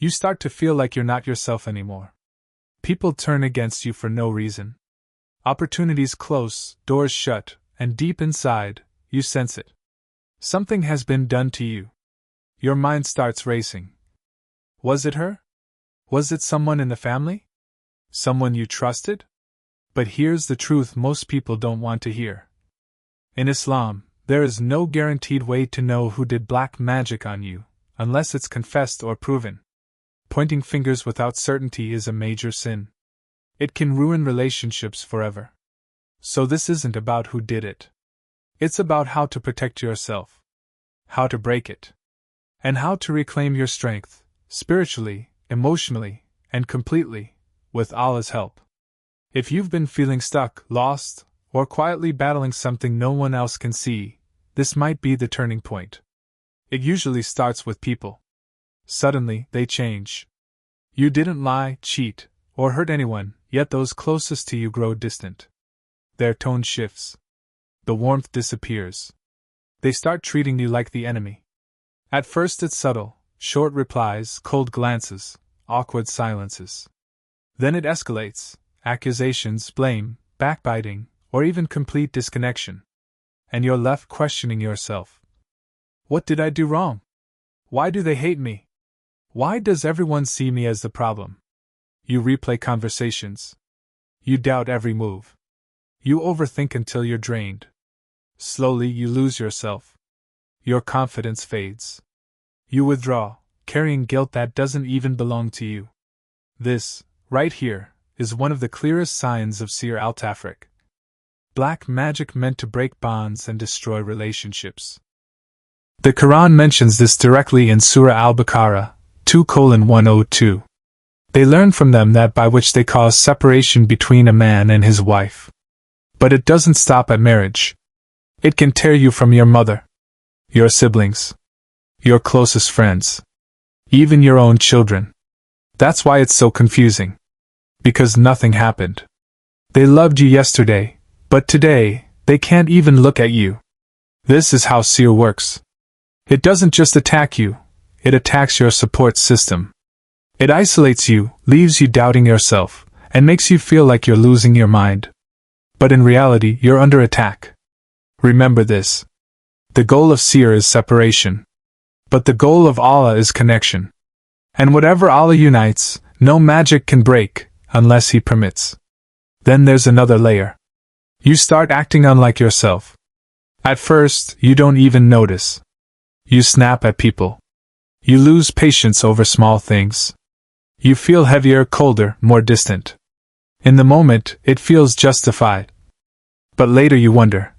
You start to feel like you're not yourself anymore. People turn against you for no reason. Opportunities close, doors shut, and deep inside, you sense it. Something has been done to you. Your mind starts racing. Was it her? Was it someone in the family? Someone you trusted? But here's the truth most people don't want to hear. In Islam, there is no guaranteed way to know who did black magic on you, unless it's confessed or proven. Pointing fingers without certainty is a major sin. It can ruin relationships forever. So this isn't about who did it. It's about how to protect yourself, how to break it, and how to reclaim your strength, spiritually, emotionally, and completely, with Allah's help. If you've been feeling stuck, lost, or quietly battling something no one else can see, this might be the turning point. It usually starts with people. Suddenly, they change. You didn't lie, cheat, or hurt anyone, yet those closest to you grow distant. Their tone shifts. The warmth disappears. They start treating you like the enemy. At first it's subtle, short replies, cold glances, awkward silences. Then it escalates, accusations, blame, backbiting, or even complete disconnection. And you're left questioning yourself. What did I do wrong? Why do they hate me? Why does everyone see me as the problem? You replay conversations. You doubt every move. You overthink until you're drained. Slowly you lose yourself. Your confidence fades. You withdraw, carrying guilt that doesn't even belong to you. This, right here, is one of the clearest signs of Sihr al-Tafriq. Black magic meant to break bonds and destroy relationships. The Quran mentions this directly in Surah Al-Baqarah 2:102. They learn from them that by which they cause separation between a man and his wife. But it doesn't stop at marriage. It can tear you from your mother, your siblings, your closest friends, even your own children. That's why it's so confusing. Because nothing happened. They loved you yesterday, but today, they can't even look at you. This is how Sihr works. It doesn't just attack you, it attacks your support system. It isolates you, leaves you doubting yourself, and makes you feel like you're losing your mind. But in reality, you're under attack. Remember this. The goal of Sihr is separation. But the goal of Allah is connection. And whatever Allah unites, no magic can break, unless He permits. Then there's another layer. You start acting unlike yourself. At first, you don't even notice. You snap at people. You lose patience over small things. You feel heavier, colder, more distant. In the moment, it feels justified. But later you wonder,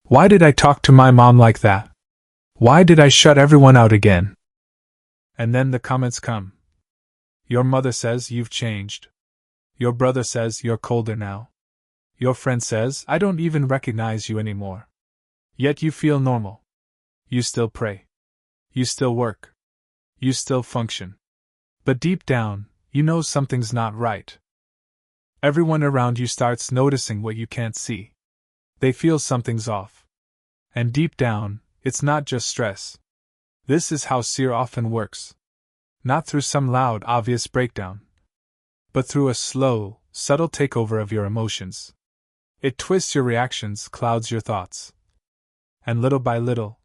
why did I talk to my mom like that? Why did I shut everyone out again? And then the comments come. Your mother says you've changed. Your brother says you're colder now. Your friend says, I don't even recognize you anymore. Yet you feel normal. You still pray. You still work. You still function. But deep down, you know something's not right. Everyone around you starts noticing what you can't see. They feel something's off. And deep down, it's not just stress. This is how Sihr often works. Not through some loud, obvious breakdown, but through a slow, subtle takeover of your emotions. It twists your reactions, clouds your thoughts. And little by little,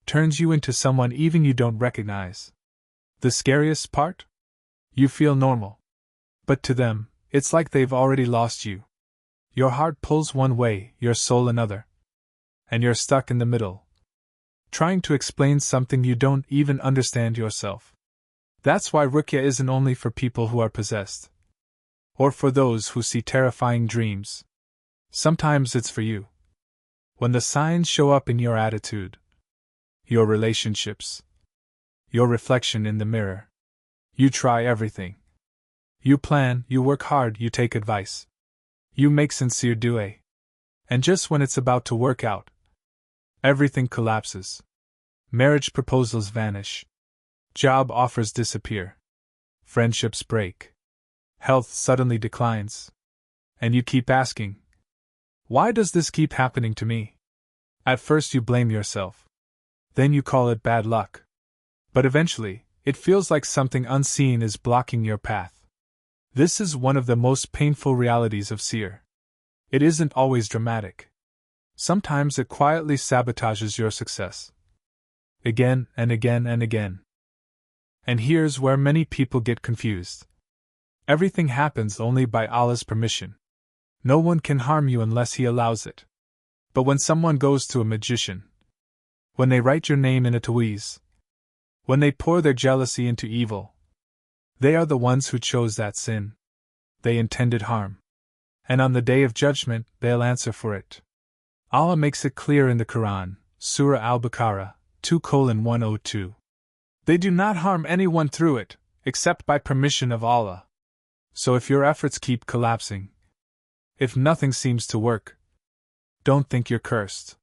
turns you into someone even you don't recognize. The scariest part? You feel normal. But to them, it's like they've already lost you. Your heart pulls one way, your soul another. And you're stuck in the middle, trying to explain something you don't even understand yourself. That's why Ruqya isn't only for people who are possessed, or for those who see terrifying dreams. Sometimes it's for you. When the signs show up in your attitude, your relationships, your reflection in the mirror, you try everything. You plan, you work hard, you take advice. You make sincere dua. And just when it's about to work out, everything collapses. Marriage proposals vanish. Job offers disappear. Friendships break. Health suddenly declines. And you keep asking, why does this keep happening to me? At first you blame yourself. Then you call it bad luck. But eventually, It feels like something unseen is blocking your path. This is one of the most painful realities of Sihr. It isn't always dramatic. Sometimes it quietly sabotages your success. Again and again and again. And here's where many people get confused. Everything happens only by Allah's permission. No one can harm you unless He allows it. But when someone goes to a magician, when they write your name in a taweez, when they pour their jealousy into evil, they are the ones who chose that sin. They intended harm. And on the day of judgment, they'll answer for it. Allah makes it clear in the Quran, Surah Al-Baqarah, 2:102. They do not harm anyone through it, except by permission of Allah. So if your efforts keep collapsing, if nothing seems to work, don't think you're cursed.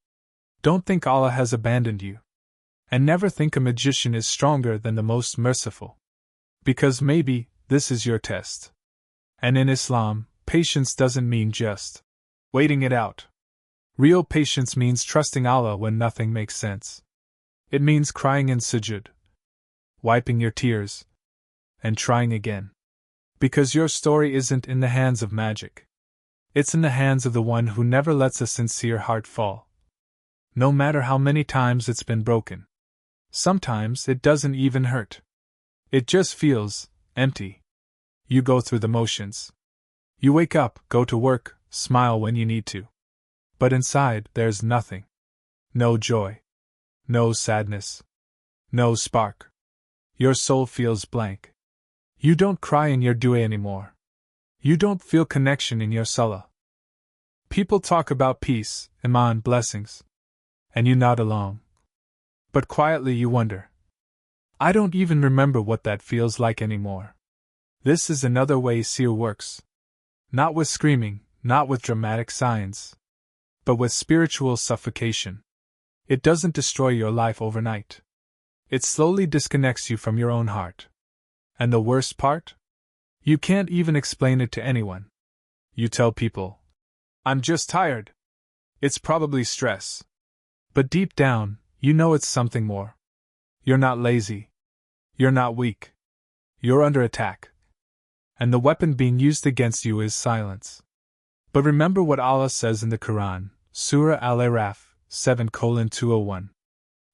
Don't think Allah has abandoned you. And never think a magician is stronger than the most merciful. Because maybe this is your test. And in Islam, patience doesn't mean just waiting it out. Real patience means trusting Allah when nothing makes sense. It means crying in sujud, wiping your tears, and trying again. Because your story isn't in the hands of magic. It's in the hands of the one who never lets a sincere heart fall. No matter how many times it's been broken. Sometimes it doesn't even hurt. It just feels empty. You go through the motions. You wake up, go to work, smile when you need to. But inside, there's nothing. No joy. No sadness. No spark. Your soul feels blank. You don't cry in your dua anymore. You don't feel connection in your salah. People talk about peace, iman, blessings. And you nod along. But quietly you wonder. I don't even remember what that feels like anymore. This is another way Sihr works. Not with screaming, not with dramatic signs. But with spiritual suffocation. It doesn't destroy your life overnight. It slowly disconnects you from your own heart. And the worst part? You can't even explain it to anyone. You tell people, I'm just tired. It's probably stress. But deep down, you know it's something more. You're not lazy. You're not weak. You're under attack. And the weapon being used against you is silence. But remember what Allah says in the Quran, Surah Al-Araf, 7:201.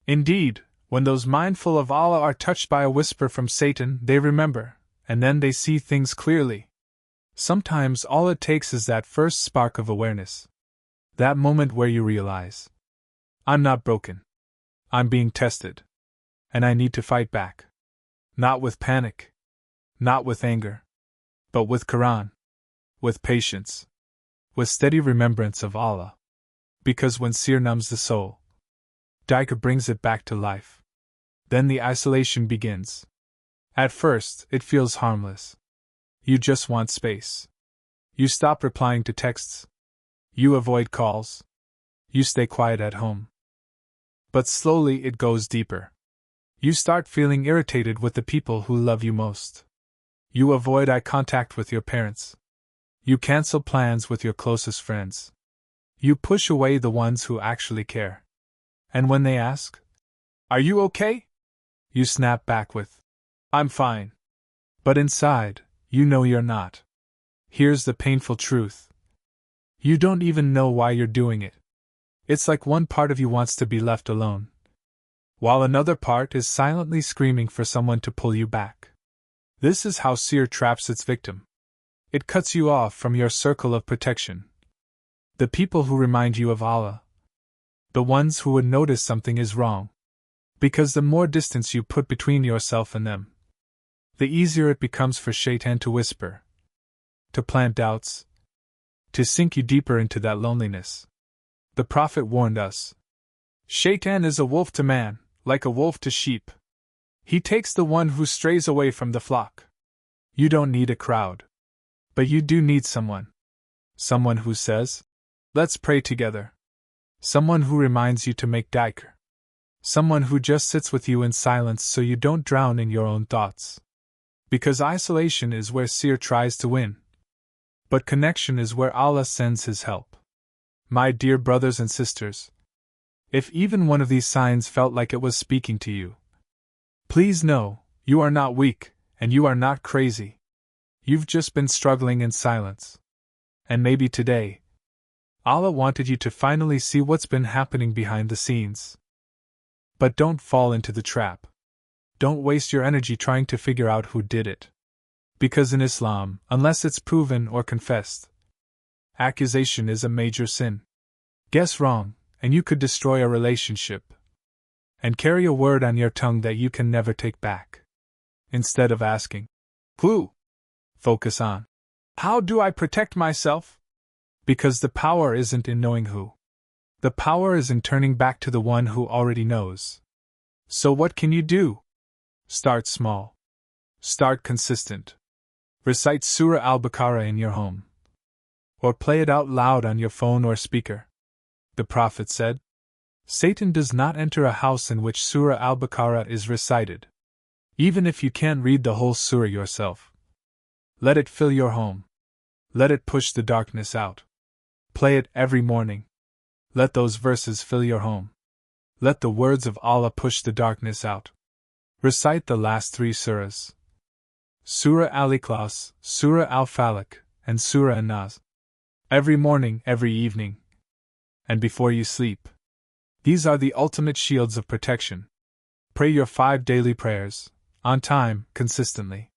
Indeed, when those mindful of Allah are touched by a whisper from Satan, they remember, and then they see things clearly. Sometimes all it takes is that first spark of awareness. That moment where you realize, I'm not broken. I'm being tested. And I need to fight back. Not with panic. Not with anger. But with Quran. With patience. With steady remembrance of Allah. Because when Sihr numbs the soul, Dhikr brings it back to life. Then the isolation begins. At first, it feels harmless. You just want space. You stop replying to texts. You avoid calls. You stay quiet at home. But slowly it goes deeper. You start feeling irritated with the people who love you most. You avoid eye contact with your parents. You cancel plans with your closest friends. You push away the ones who actually care. And when they ask, Are you okay? You snap back with, I'm fine. But inside, you know you're not. Here's the painful truth. You don't even know why you're doing it. It's like one part of you wants to be left alone, while another part is silently screaming for someone to pull you back. This is how Sihr traps its victim. It cuts you off from your circle of protection. The people who remind you of Allah. The ones who would notice something is wrong. Because the more distance you put between yourself and them, the easier it becomes for Shaitan to whisper, to plant doubts, to sink you deeper into that loneliness. The Prophet warned us. Shaitan is a wolf to man, like a wolf to sheep. He takes the one who strays away from the flock. You don't need a crowd. But you do need someone. Someone who says, Let's pray together. Someone who reminds you to make dhikr. Someone who just sits with you in silence so you don't drown in your own thoughts. Because isolation is where Sihr tries to win. But connection is where Allah sends His help. My dear brothers and sisters, if even one of these signs felt like it was speaking to you, please know, You are not weak, and you are not crazy. You've just been struggling in silence. And maybe today, Allah wanted you to finally see what's been happening behind the scenes. But don't fall into the trap. Don't waste your energy trying to figure out who did it. Because in Islam, unless it's proven or confessed, accusation is a major sin. Guess wrong, and you could destroy a relationship. And carry a word on your tongue that you can never take back. Instead of asking, who? Focus on, how do I protect myself? Because the power isn't in knowing who. The power is in turning back to the one who already knows. So what can you do? Start small. Start consistent. Recite Surah Al-Baqarah in your home. Or play it out loud on your phone or speaker. The Prophet said, Satan does not enter a house in which Surah Al-Baqarah is recited. Even if you can't read the whole surah yourself. Let it fill your home. Let it push the darkness out. Play it every morning. Let those verses fill your home. Let the words of Allah push the darkness out. Recite the last 3 surahs. Surah Al-Ikhlas, Surah Al-Falaq, and Surah An-Nas. Every morning, every evening. And before you sleep. These are the ultimate shields of protection. Pray your 5 daily prayers, on time, consistently.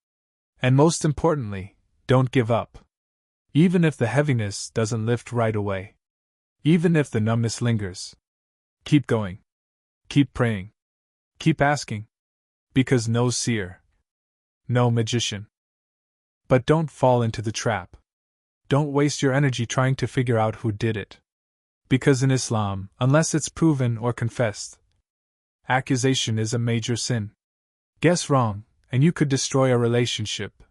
And most importantly, don't give up. Even if the heaviness doesn't lift right away. Even if the numbness lingers. Keep going. Keep praying. Keep asking. Because no Sihr. No magician. But don't fall into the trap. Don't waste your energy trying to figure out who did it. Because in Islam, unless it's proven or confessed, accusation is a major sin. Guess wrong, and you could destroy a relationship.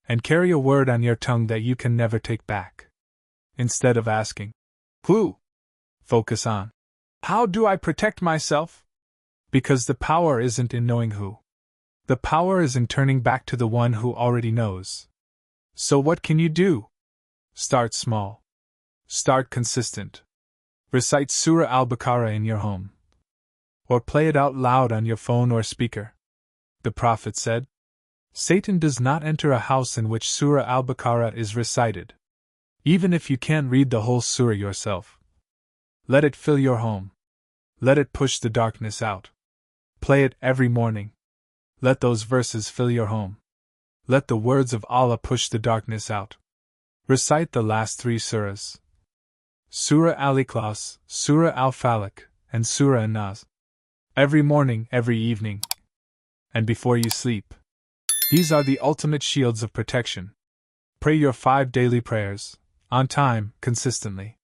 And carry a word on your tongue that you can never take back. Instead of asking, who? Focus on, how do I protect myself? Because the power isn't in knowing who. The power is in turning back to the one who already knows. So what can you do? Start small. Start consistent. Recite Surah Al-Baqarah in your home. Or play it out loud on your phone or speaker. The Prophet said, Satan does not enter a house in which Surah Al-Baqarah is recited. Even if you can't read the whole surah yourself. Let it fill your home. Let it push the darkness out. Play it every morning. Let those verses fill your home. Let the words of Allah push the darkness out. Recite the last 3 surahs. Surah Al-Ikhlas, Surah Al-Falaq, and Surah An-Nas. Every morning, every evening. And before you sleep. These are the ultimate shields of protection. Pray your 5 daily prayers, on time, consistently.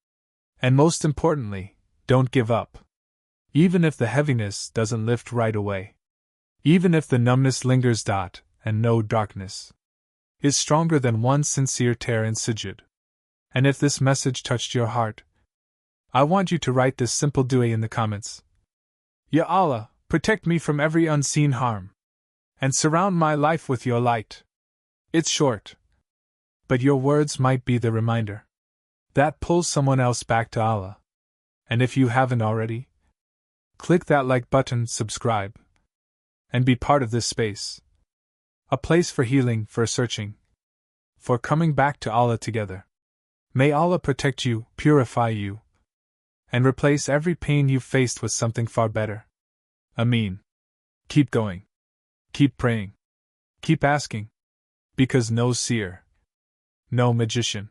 And most importantly, don't give up. Even if the heaviness doesn't lift right away. Even if the numbness lingers. And no darkness is stronger than one sincere tear in sujud. And if this message touched your heart, I want you to write this simple dua in the comments. Ya Allah, protect me from every unseen harm. And surround my life with your light. It's short. But your words might be the reminder that pulls someone else back to Allah. And if you haven't already, click that like button, subscribe, and be part of this space. A place for healing, for searching, for coming back to Allah together. May Allah protect you, purify you, and replace every pain you've faced with something far better. Ameen. Keep going. Keep praying. Keep asking. Because no seer, no magician,